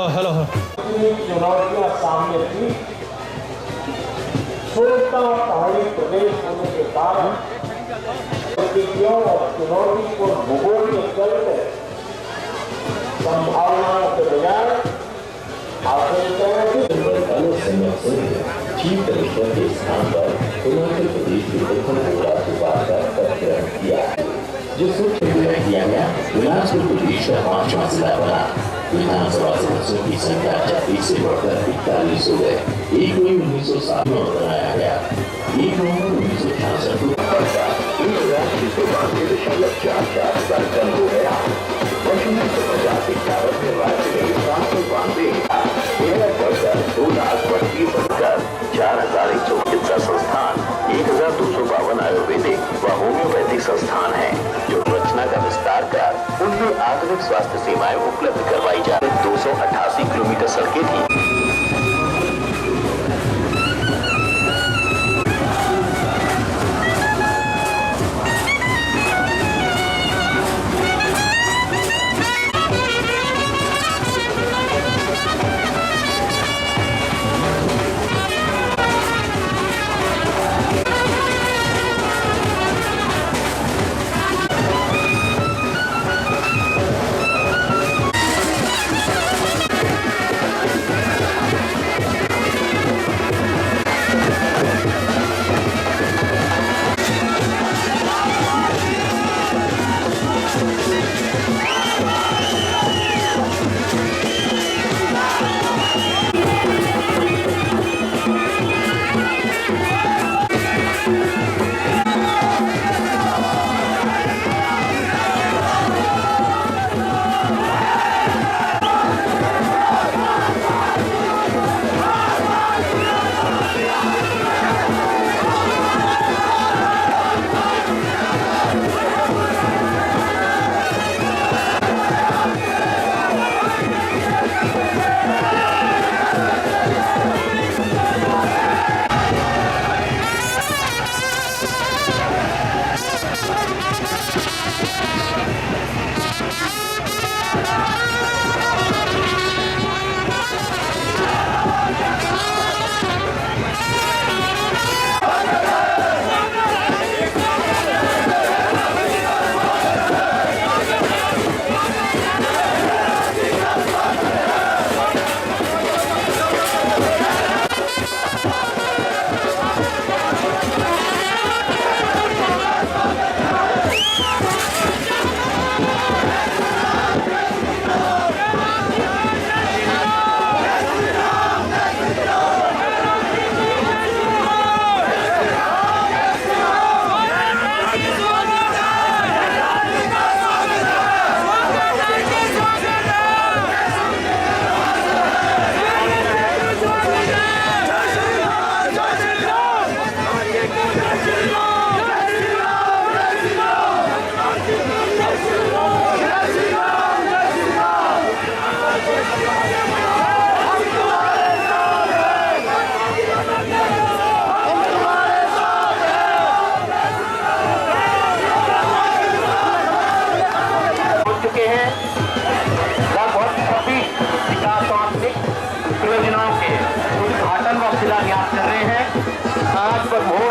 Hello चुनौतियां सामने थी। सुनता पहाड़ी प्रदेश होने के कारण परिस्थितियों और चुनौतीपूर्ण भूगोल के चलते संभावनाओं के बजाय चीफ कमिश्नर के स्थान पर हिमाचल प्रदेश के मुख्यमंत्री राज्यपाल का पद ग्रहण किया, जिसको किया गया। हिमाचल प्रदेश का 5वां जिला बना। विधानसभा सदस्यों की संख्या 36 से बढ़कर 41 हो गए। 1 मई 1960 में बनाया गया। 1 नवंबर 1966 को 1,4 टन हो गया। वर्ष 1950 में राज्य में 792 2,32,000 चिकित्सा संस्थान, 1,252 आयुर्वेदिक व होम्योपैथिक संस्थान हैं, जो रचना का विस्तार कर उनमें आधुनिक स्वास्थ्य सेवाएं उपलब्ध करवाई जा रही। 288 किलोमीटर सड़कें थी।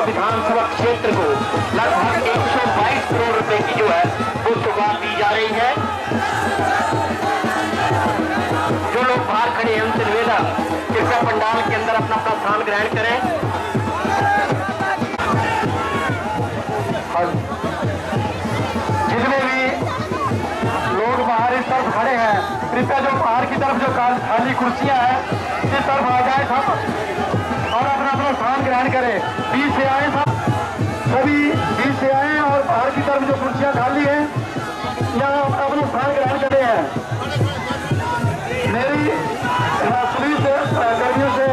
विधानसभा क्षेत्र को लगभग 122 करोड़ रुपए की जो है वो सौगात दी जा रही है। जो लोग बाहर खड़े हैं उनसे निवेदन कृपया पंडाल के अंदर अपना स्थान ग्रहण करें। जितने भी लोग बाहर इस तरफ खड़े हैं कृपया जो बाहर की तरफ जो खाली कुर्सियां हैं इस तरफ आ जाए सब और अपना अपना स्थान ग्रहण करें। बीच से आए सब, सभी बीच से आए और बाहर की तरफ जो कुर्सियां खाली हैं यहाँ अपना स्थान ग्रहण करे हैं। मेरी सभी से कर्मियों से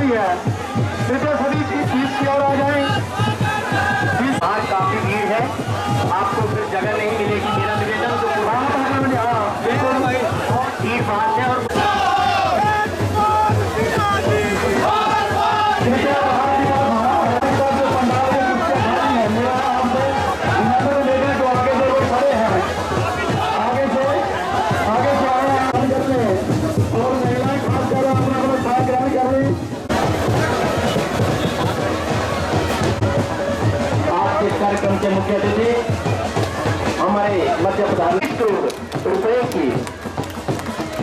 रही है। कृपया सभी सीट की ओर आ जाएं। आज काफी भीड़ है, आपको फिर जगह नहीं मिलेगी। मेरा निवेदन तो बिल्कुल भीड़ भाड़ है और कार्यक्रम के मुख्य अतिथि हमारे मध्य प्रदेश करोड़ रुपए की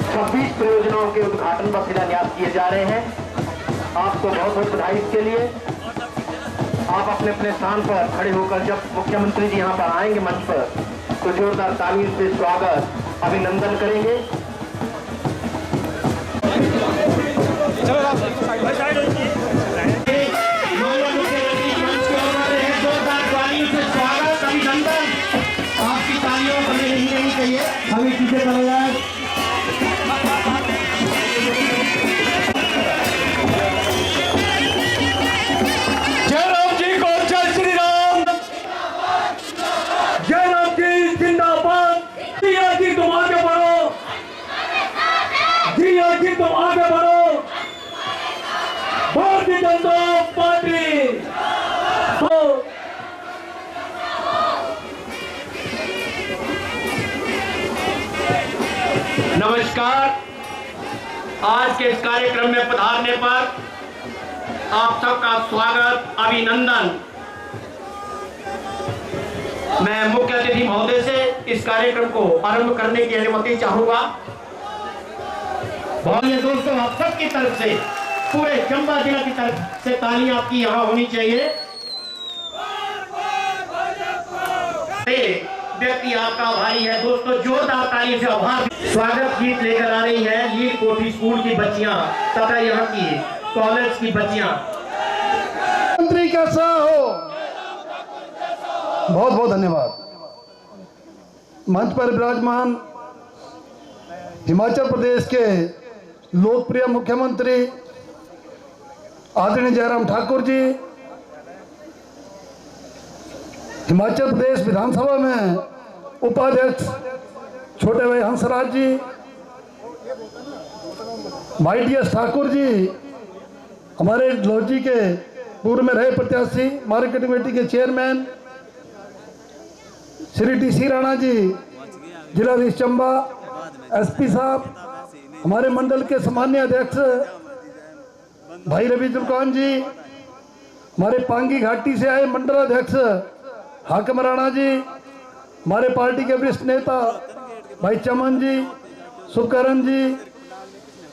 26 परियोजनाओं के उद्घाटन व शिलान्यास किए जा रहे हैं। आपको बहुत बहुत बधाई इसके लिए। आप अपने अपने स्थान पर खड़े होकर जब मुख्यमंत्री जी यहाँ पर आएंगे मंच पर तो जोरदार तालियों से स्वागत अभिनंदन करेंगे। हमें पीछे चले जाए। जय राम जी को जय श्री राम। जय राम जी जिंदाबाद। जी तुम आगे बढ़ो, जी तुम आगे बढ़ो। भारतीय जनता पार्टी नमस्कार। आज के इस कार्यक्रम में पधारने पर आप सबका स्वागत अभिनंदन। मैं मुख्य अतिथि महोदय से इस कार्यक्रम को आरंभ करने की अनुमति चाहूंगा। बहुत दोस्तों, आप सबकी तरफ से, पूरे चंबा जिला की तरफ से तालियां आपकी यहां होनी चाहिए। व्यक्ति आपका आभारी है। दोस्तों जोरदार ताली से आभार। स्वागत गीत लेकर आ रही है लीड कोठी स्कूल की बच्चियां तथा यहाँ की कॉलेज की बच्चियां। मंत्री कैसा हो? बहुत बहुत धन्यवाद। मंच पर विराजमान हिमाचल प्रदेश के लोकप्रिय मुख्यमंत्री आदरणीय जयराम ठाकुर जी, हिमाचल प्रदेश विधानसभा में उपाध्यक्ष छोटे भाई हंसराज जी, भाई DS ठाकुर जी, हमारे लोधी के पूर्व में रहे प्रत्याशी, मार्केट कमेटी के चेयरमैन श्री DC राणा जी, जिलाधीश चंबा, SP साहब, हमारे मंडल के सामान्य अध्यक्ष भाई रवि जुल्कान जी, हमारे पांगी घाटी से आए मंडल अध्यक्ष हाकिम राणा जी, हमारे पार्टी के वरिष्ठ नेता भाई चमन जी, सुकरण जी,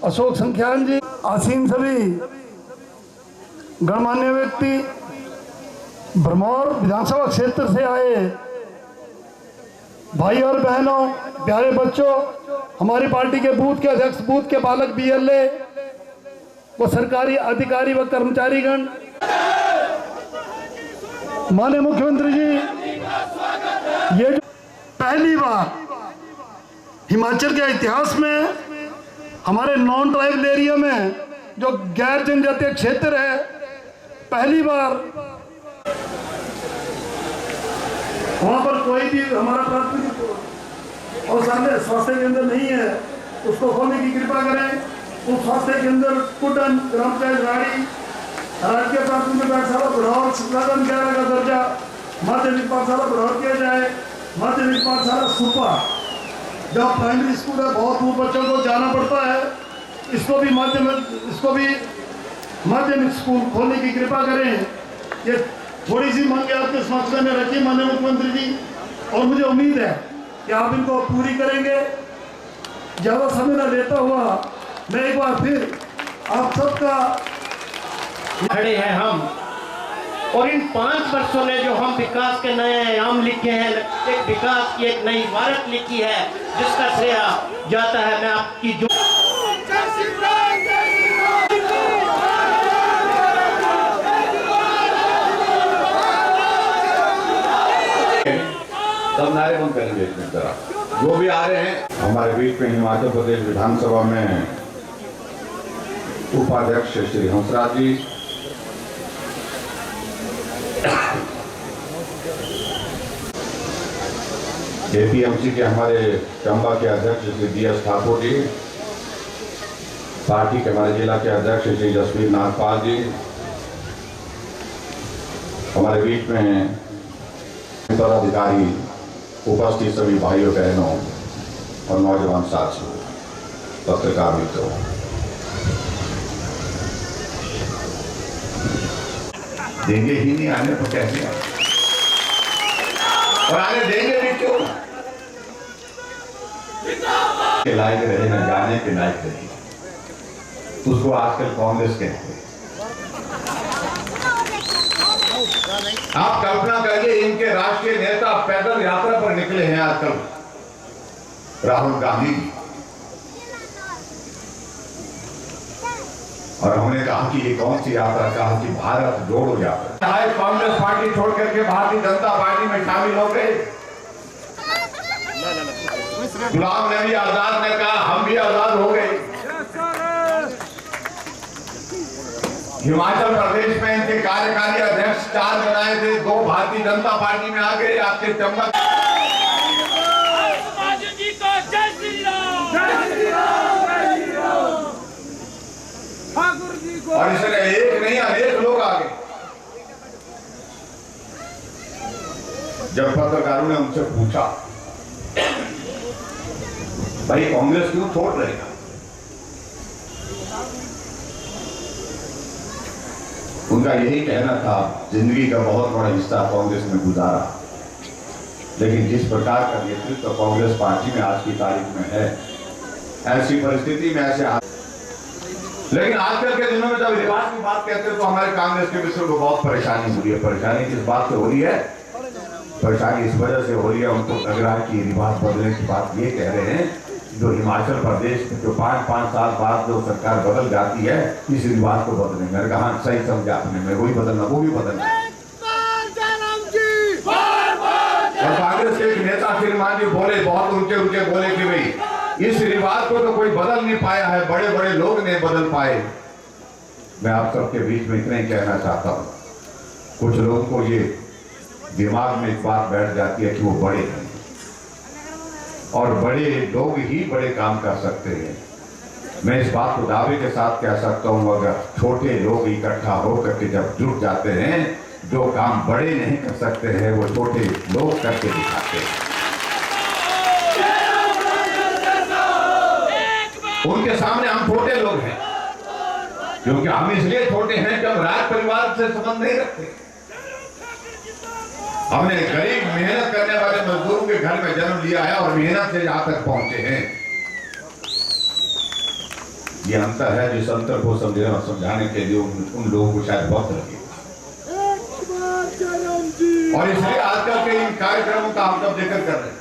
अशोक संख्यान जी, आसीन सभी गणमान्य व्यक्ति, भरमौर विधानसभा क्षेत्र से आए भाई और बहनों, प्यारे बच्चों, हमारी पार्टी के बूथ के अध्यक्ष, बूथ के बालक, BLA व सरकारी अधिकारी व कर्मचारीगण, माननीय मुख्यमंत्री जी, ये जो पहली बार हिमाचल के इतिहास में हमारे नॉन ट्राइबल एरिया में जो गैर जनजातीय क्षेत्र है, पहली बार वहां पर कोई भी हमारा प्राथमिक और सामने स्वास्थ्य केंद्र नहीं है, उसको खोलने की कृपा करें। उस स्वास्थ्य केंद्र कुटन ग्राम पंचायत गाड़ी, राजकीय प्राथमिक पाठशाला बढ़ाओ, सदन 11 का दर्जा, माध्यमिक पाठशाला बढ़ाओ किया जाए, माध्यमिक पाठशाला सुपा, जहाँ प्राइमरी स्कूल है, बहुत दूर बच्चों को जाना पड़ता है, इसको भी माध्यमिक स्कूल खोलने की कृपा करें। ये थोड़ी सी मांगे आपके समक्ष में रखी माननीय मुख्यमंत्री जी, और मुझे उम्मीद है कि आप इनको पूरी करेंगे। ज़्यादा समय न लेता हुआ मैं एक बार फिर आप सबका खड़े हैं हम, और इन 5 वर्षों में जो हम विकास के नए आयाम लिखे हैं, एक विकास की एक नई इमारत लिखी है, जिसका श्रेय जाता है मैं आपकी जो सब नारे बंद करेंगे इसमें तरह जो भी आ रहे हैं हमारे बीच में। हिमाचल प्रदेश विधानसभा में उपाध्यक्ष श्री हंसराज जी, एपीएमसी के हमारे चंबा के अध्यक्ष श्री DS ठाकुर जी, पार्टी के हमारे जिला के अध्यक्ष श्री जसवीर नागपाल जी, हमारे बीच में पदाधिकारी, उपस्थित सभी भाइयों बहनों और नौजवान साथियों, पत्रकार मित्रों, देंगे ही नहीं आने तो कैसे आए? और आने देंगे भी क्यों? के लायक रहे न जाने के लायक रहे, उसको आजकल कांग्रेस कहते हैं। आप कल्पना करिए, इनके राष्ट्रीय नेता पैदल यात्रा पर निकले हैं आजकल, राहुल गांधी जी, और हमने कहा कि ये कौन सी यात्रा? कहा कि भारत जोड़ो यात्रा। कांग्रेस पार्टी छोड़ करके भारतीय जनता पार्टी में शामिल हो गए। गुलाम नबी आजाद ने कहा हम भी आजाद हो गए। हिमाचल प्रदेश में इनके कार्यकारी अध्यक्ष 4 बनाए थे, 2 भारतीय जनता पार्टी में आ गए। आपके चंबा और इसलिए एक नहीं अनेक लोग आ गए। जब पत्रकारों ने उनसे पूछा, भाई कांग्रेस क्यों छोड़ रहे हैं? उनका यही कहना था, जिंदगी का बहुत बड़ा हिस्सा कांग्रेस में गुजारा, लेकिन जिस प्रकार का नेतृत्व कांग्रेस पार्टी में आज की तारीख में है, ऐसी परिस्थिति में ऐसे लेकिन आजकल के दिनों में जब रिवाज की बात कहते हैं तो हमारे कांग्रेस के विषय को बहुत परेशानी हो रही है। परेशानी किस बात से हो रही है? परेशानी इस वजह से हो रही है, उनको लग रहा है कि रिवाज बदलने की बात ये कह रहे हैं, जो हिमाचल प्रदेश में जो 5-5 साल बाद जो सरकार बदल जाती है, इस रिवाज को बदलेंगे। मैंने कहा सही समझा आपने, मैं वही बदलना, वो भी बदलना। और कांग्रेस के एक नेता श्रीमान जी बोले, बहुत ऊंचे बोले कि भाई इस रिवाज को तो कोई बदल नहीं पाया है, बड़े बड़े लोग नहीं बदल पाए। मैं आप सबके बीच में इतना ही कहना चाहता हूं, कुछ लोगों को ये दिमाग में एक बात बैठ जाती है कि वो बड़े हैं और बड़े लोग ही बड़े काम कर सकते हैं। मैं इस बात को दावे के साथ कह सकता हूं, अगर छोटे लोग इकट्ठा होकर के जब जुट जाते हैं, जो काम बड़े नहीं कर सकते हैं वो छोटे लोग करके दिखाते हैं। उनके सामने हम छोटे लोग हैं, क्योंकि हम इसलिए छोटे हैं कि हम राज परिवार से संबंध नहीं रखते। हमने गरीब मेहनत करने वाले मजदूरों के घर में जन्म लिया है और मेहनत से यहां तक पहुंचे हैं। ये अंतर है, जिस अंतर को समझाने के लिए उन लोगों को शायद वक्त लगे। और इसलिए आजकल के इन कार्यक्रमों का हम सब जिक्र कर रहे हैं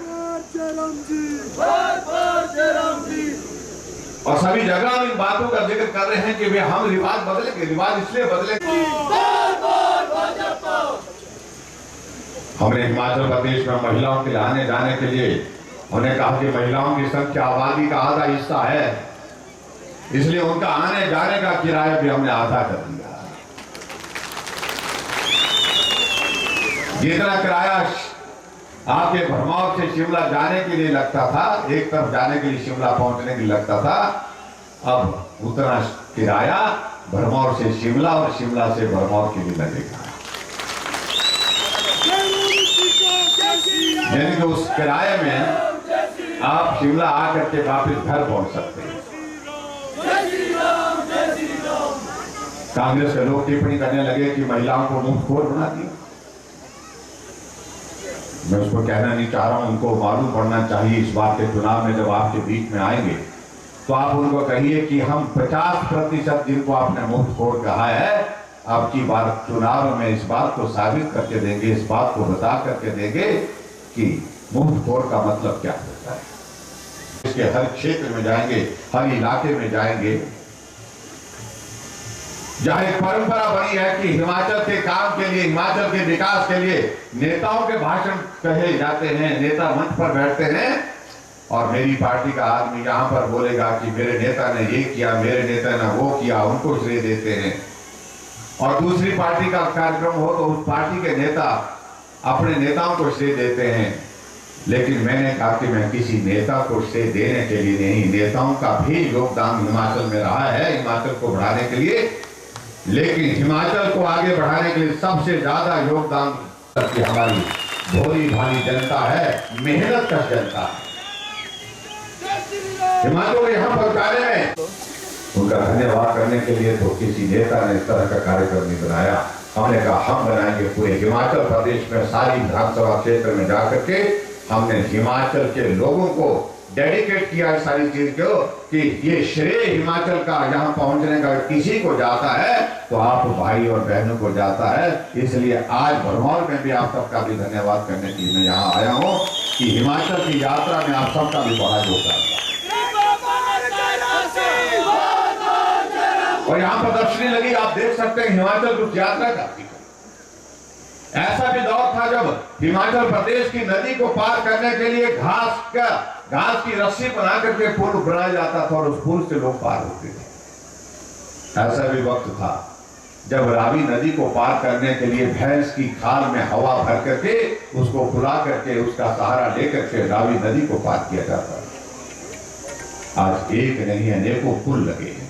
और सभी जगह हम इन बातों का जिक्र कर रहे हैं कि वे हम रिवाज बदलेंगे। रिवाज इसलिए बदलेंगे, हमने हिमाचल प्रदेश में महिलाओं के आने जाने के लिए हमने कहा कि महिलाओं की संख्या आबादी का आधा हिस्सा है, इसलिए उनका आने जाने का किराया भी हमने आधा कर दिया। जितना किराया आपके भरमौर से शिमला जाने के लिए लगता था, एक तरफ जाने के लिए शिमला पहुंचने के लिए लगता था, अब उतना किराया भरमौर से शिमला और शिमला से भरमौर के लिए लगेगा। यानी कि उस किराए में आप शिमला आकर के वापस घर पहुंच सकते हैं। कांग्रेस के लोग टिप्पणी करने लगे कि महिलाओं को मुफ्तखोर बना दिया। मैं उसको कहना नहीं चाह रहा हूं, उनको मालूम पड़ना चाहिए इस बात के चुनाव में जब आपके बीच में आएंगे तो आप उनको कहिए कि हम 50% जिनको आपने मुफ्तखोर कहा है, अब की बार चुनाव में इस बात को साबित करके देंगे, इस बात को बता करके देंगे कि मुफ्तखोर का मतलब क्या होता है। इसके हर क्षेत्र में जाएंगे, हर इलाके में जाएंगे, जहां एक परंपरा बनी है कि हिमाचल के काम के लिए, हिमाचल के विकास के लिए नेताओं के भाषण कहे जाते हैं, नेता मंच पर बैठते हैं, और मेरी पार्टी का आदमी यहाँ पर बोलेगा कि मेरे नेता ने ये किया, मेरे नेता ने वो किया, उनको श्रेय देते हैं। और दूसरी पार्टी का कार्यक्रम हो तो उस पार्टी के नेता अपने नेताओं को श्रेय देते हैं। लेकिन मैंने कहा कि मैं किसी नेता को श्रेय देने के लिए नहीं, नेताओं का भी योगदान हिमाचल में रहा है हिमाचल को बढ़ाने के लिए, लेकिन हिमाचल को आगे बढ़ाने के लिए सबसे ज्यादा योगदान हमारी भोली भाली जनता है, मेहनत का जनता है। हिमाचल को यहाँ पहुंचाने में उनका धन्यवाद करने के लिए तो किसी नेता ने इस तरह का कार्यक्रम नहीं बनाया। हमने कहा हम बनाएंगे पूरे हिमाचल प्रदेश में सारी विधानसभा क्षेत्र में जाकर के हमने हिमाचल के लोगों को डेडिकेट किया इस सारी चीज को कि ये श्रेय हिमाचल का यहाँ पहुंचने का किसी को जाता है तो आप भाई और बहनों को जाता है। इसलिए आज भरमौर में भी आप सबका भी धन्यवाद करने के लिए मैं यहाँ आया हूँ कि हिमाचल की यात्रा में आप सबका भी बड़ा योगदान। और यहाँ प्रदर्शनी लगी, आप देख सकते हैं हिमाचल कुछ यात्रा करती है। ऐसा भी दौर था जब हिमाचल प्रदेश की नदी को पार करने के लिए घास की रस्सी बना करके पुल बनाया जाता था और उस पुल से लोग पार होते थे। ऐसा भी वक्त था जब रावी नदी को पार करने के लिए भैंस की खाल में हवा भर करके उसको फुला करके उसका सहारा लेकर के रावी नदी को पार किया जाता था। आज एक नहीं अनेकों पुल लगे हैं।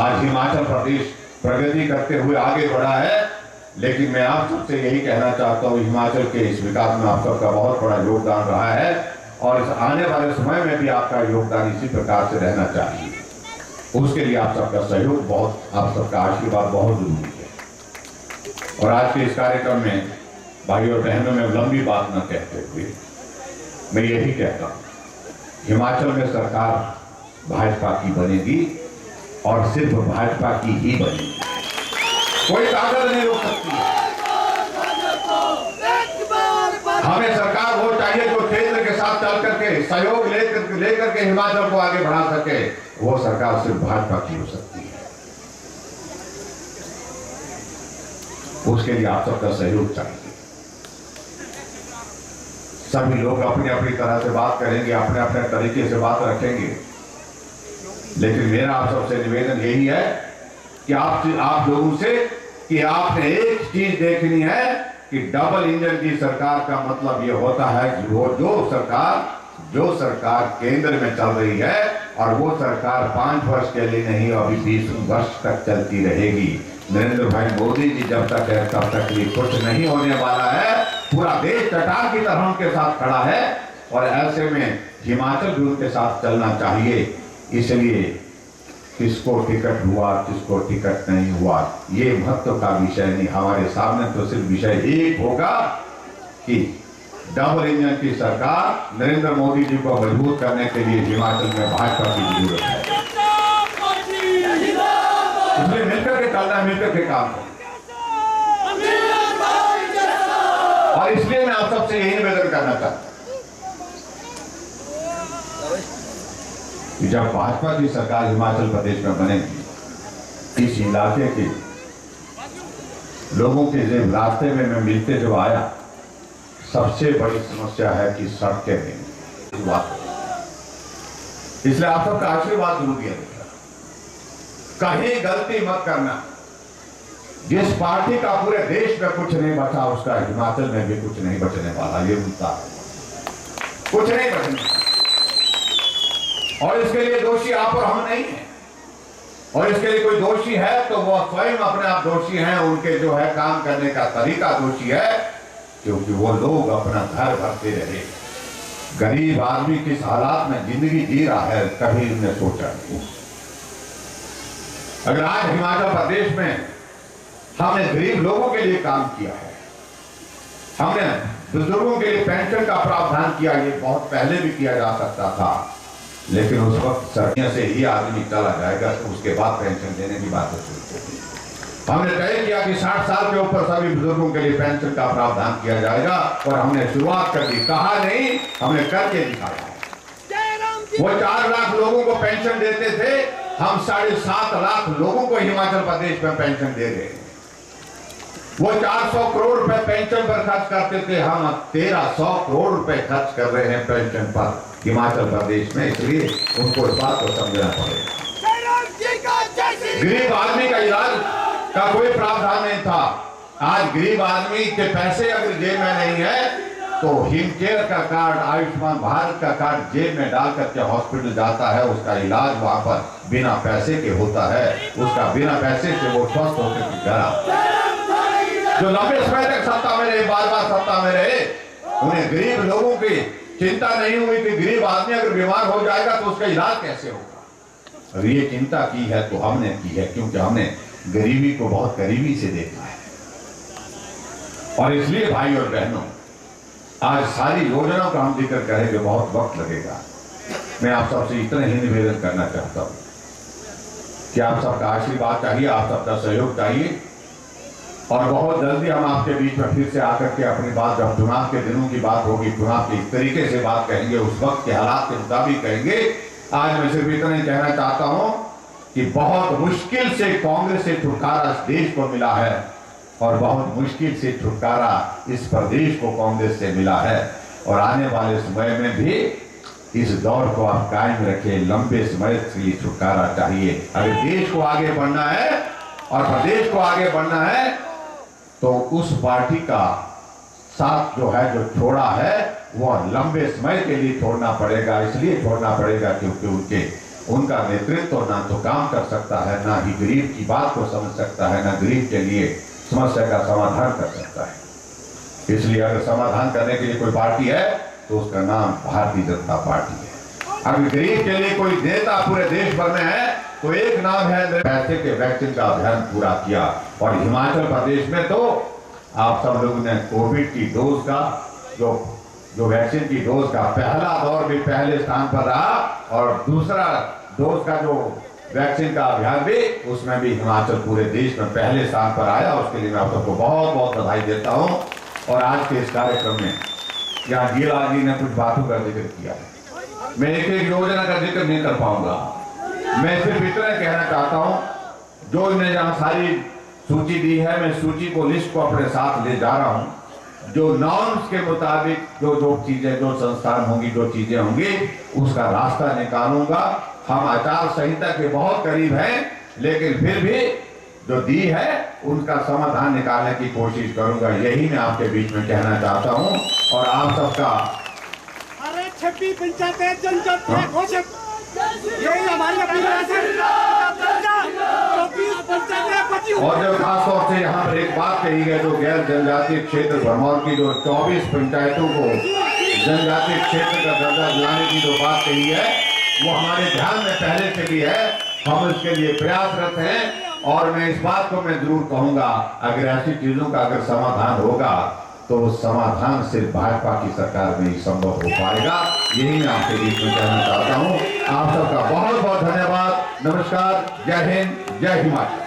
आज हिमाचल प्रदेश प्रगति करते हुए आगे बढ़ा है, लेकिन मैं आप सबसे यही कहना चाहता हूँ हिमाचल के इस विकास में आप सबका बहुत बड़ा योगदान रहा है और इस आने वाले समय में भी आपका योगदान इसी प्रकार से रहना चाहिए। उसके लिए आप सबका सहयोग बहुत, आप सबका आशीर्वाद बहुत जरूरी है। और आज के इस कार्यक्रम में भाई और बहनों में लंबी बात न कहते हुए मैं यही कहता हूँ हिमाचल में सरकार भाजपा की बनेगी और सिर्फ भाजपा की ही बनेगी, कोई ताकत नहीं रोक सकती है। हमें सरकार वो चाहिए जो केंद्र के साथ चल करके सहयोग लेकर के हिमाचल को आगे बढ़ा सके। वो सरकार सिर्फ भाजपा की हो सकती है। उसके लिए आप सबका सहयोग चाहिए। सभी लोग अपनी अपनी तरह से बात करेंगे, अपने अपने तरीके से बात रखेंगे, लेकिन मेरा आप सबसे निवेदन यही है कि आप लोगों से कि आपने एक चीज देखनी है कि डबल इंजन की सरकार का मतलब ये होता है कि वो जो सरकार केंद्र में चल रही है और वो सरकार 5 वर्ष के लिए नहीं अभी 20 वर्ष तक चलती रहेगी। नरेंद्र भाई मोदी जी जब तक है तब तक ये कुछ नहीं होने वाला है। पूरा देश चट्टान की तरह उनके साथ खड़ा है और ऐसे में हिमाचल भी उनके साथ चलना चाहिए। इसलिए किसको टिकट हुआ किसको टिकट नहीं हुआ ये महत्व का विषय नहीं, हमारे सामने तो सिर्फ विषय एक होगा कि डबल इंजन की सरकार नरेंद्र मोदी जी को मजबूत करने के लिए हिमाचल में भाजपा की जरूरत है। इसलिए मिलकर के चलना, मिलकर के काम करना। और इसलिए मैं आप सबसे यही निवेदन करना चाहता हूं कि जब भाजपा की सरकार हिमाचल प्रदेश में बनेगी, इस इलाके के लोगों के जब रास्ते में मैं मिलते जब आया, सबसे बड़ी समस्या है कि सड़कें नहीं। इसलिए आप सबका आशीर्वाद जरूरी है। कहीं गलती मत करना। जिस पार्टी का पूरे देश में कुछ नहीं बचा उसका हिमाचल में भी कुछ नहीं बचने वाला। ये मुद्दा कुछ नहीं बचने, और इसके लिए दोषी आप और हम नहीं हैं। और इसके लिए कोई दोषी है तो वो स्वयं अपने आप दोषी हैं। उनके जो है काम करने का तरीका दोषी है, क्योंकि वो लोग अपना घर भरते रहे। गरीब आदमी किस हालात में जिंदगी जी रहा है कभी उन्हें सोचा नहीं। अगर आज हिमाचल प्रदेश में हमने गरीब लोगों के लिए काम किया है, हमने बुजुर्गों के लिए पेंशन का प्रावधान किया, ये बहुत पहले भी किया जा सकता था, लेकिन उस वक्त सर्दियों से ही आदमी चला जाएगा तो उसके बाद पेंशन देने की बात होती है। हमने तय किया कि 60 साल के ऊपर सभी बुजुर्गों के लिए पेंशन का प्रावधान किया जाएगा और हमने शुरुआत कर दी। कहा नहीं, हमने करके दिखाया। वो 4 लाख लोगों को पेंशन देते थे, हम 7.5 लाख लोगों को हिमाचल प्रदेश में पेंशन दे रहे हैं। वो 400 करोड़ रुपए पेंशन पर खर्च करते थे, हम 1300 करोड़ रुपए खर्च कर रहे हैं पेंशन पर हिमाचल प्रदेश में, इसलिए उनको इस बात को समझना पड़ेगा। गरीब आदमी का इलाज का कोई प्रावधान नहीं था। आज गरीब आदमी के पैसे अगर जेब में नहीं है तो हिमकेयर का कार्ड, आयुष्मान भारत का कार्ड जेब में डाल करके हॉस्पिटल जाता है, उसका इलाज वहां पर बिना पैसे के होता है, उसका बिना पैसे से वो स्वस्थ होकर घर आता है। जो लंबे समय तक सत्ता में रहे, बार बार सत्ता में रहे, उन्हें गरीब लोगों की चिंता नहीं हुई कि गरीब आदमी अगर बीमार हो जाएगा तो उसका इलाज कैसे होगा। और ये चिंता की है तो हमने की है, क्योंकि हमने गरीबी को बहुत करीबी से देखा है। और इसलिए भाई और बहनों, आज सारी योजनाओं का हम जिक्र करेंगे, बहुत वक्त लगेगा। मैं आप सबसे इतना ही निवेदन करना चाहता हूं कि आप सबका आशीर्वाद चाहिए, आप सबका सहयोग चाहिए, और बहुत जल्दी हम आपके बीच में फिर से आकर के अपनी बात, जब चुनाव के दिनों की बात होगी, चुनाव के इस तरीके से बात कहेंगे, उस वक्त के हालात के मुताबिक कहेंगे। आज मैं सिर्फ इतना ही कहना चाहता हूं कि बहुत मुश्किल से कांग्रेस से छुटकारा इस देश को मिला है, और बहुत मुश्किल से छुटकारा इस प्रदेश को कांग्रेस से मिला है। और आने वाले समय में भी इस दौर को आप कायम रखें, लंबे समय के लिए छुटकारा चाहिए। अगर देश को आगे बढ़ना है और प्रदेश को आगे बढ़ना है तो उस पार्टी का साथ जो है, जो छोड़ा है, वह लंबे समय के लिए छोड़ना पड़ेगा। इसलिए छोड़ना पड़ेगा क्योंकि उनका नेतृत्व ना तो काम कर सकता है, ना ही गरीब की बात को समझ सकता है, ना गरीब के लिए समस्या का समाधान कर सकता है। इसलिए अगर समाधान करने के लिए कोई पार्टी है तो उसका नाम भारतीय जनता पार्टी है। अगर गरीब के लिए कोई नेता पूरे देश भर में है तो एक नाम है, पैसे के वैक्सीन का अभियान पूरा किया। और हिमाचल प्रदेश में तो आप सब लोगों ने कोविड की डोज का, जो वैक्सीन की डोज का पहला दौर भी पहले स्थान पर रहा, और दूसरा डोज का जो वैक्सीन का अभियान भी, उसमें भी हिमाचल पूरे देश में पहले स्थान पर आया। उसके लिए मैं आप सबको बहुत बहुत बधाई देता हूं। और आज के इस कार्यक्रम में यहाँ गीला जी ने कुछ बातों का जिक्र किया है, मैं एक एक योजना का जिक्र नहीं कर पाऊंगा। मैं सिर्फ इतना कहना चाहता हूं, जो इन्हें जहां सारी सूची दी है, मैं सूची को, लिस्ट को अपने साथ ले जा रहा हूं। जो नॉर्म्स के मुताबिक जो चीजें, जो संस्थान होंगी, जो चीजें होंगी, उसका रास्ता निकालूंगा। हम आचार संहिता के बहुत करीब हैं, लेकिन फिर भी जो दी है उनका समाधान निकालने की कोशिश करूंगा। यही मैं आपके बीच में कहना चाहता हूं। और आप सबका 26 पंचायतें जनजातीय घोषित, यही हमारी अपील है। और जो खासतौर से यहाँ पर एक बात कही गई, जो गैर जनजातीय क्षेत्र भरमौर की जो 24 पंचायतों को जनजातीय क्षेत्र का दर्जा दिलाने की जो बात कही है, वो हमारे ध्यान में पहले से भी है। हम इसके लिए प्रयासरत हैं। और मैं इस बात को मैं जरूर कहूंगा, अगर ऐसी चीजों का अगर समाधान होगा तो समाधान सिर्फ भाजपा की सरकार में ही संभव हो पाएगा। यही मैं आपके बीच में कहना चाहता हूं। आप सबका बहुत बहुत धन्यवाद। नमस्कार, जय हिंद, जय हिमाचल।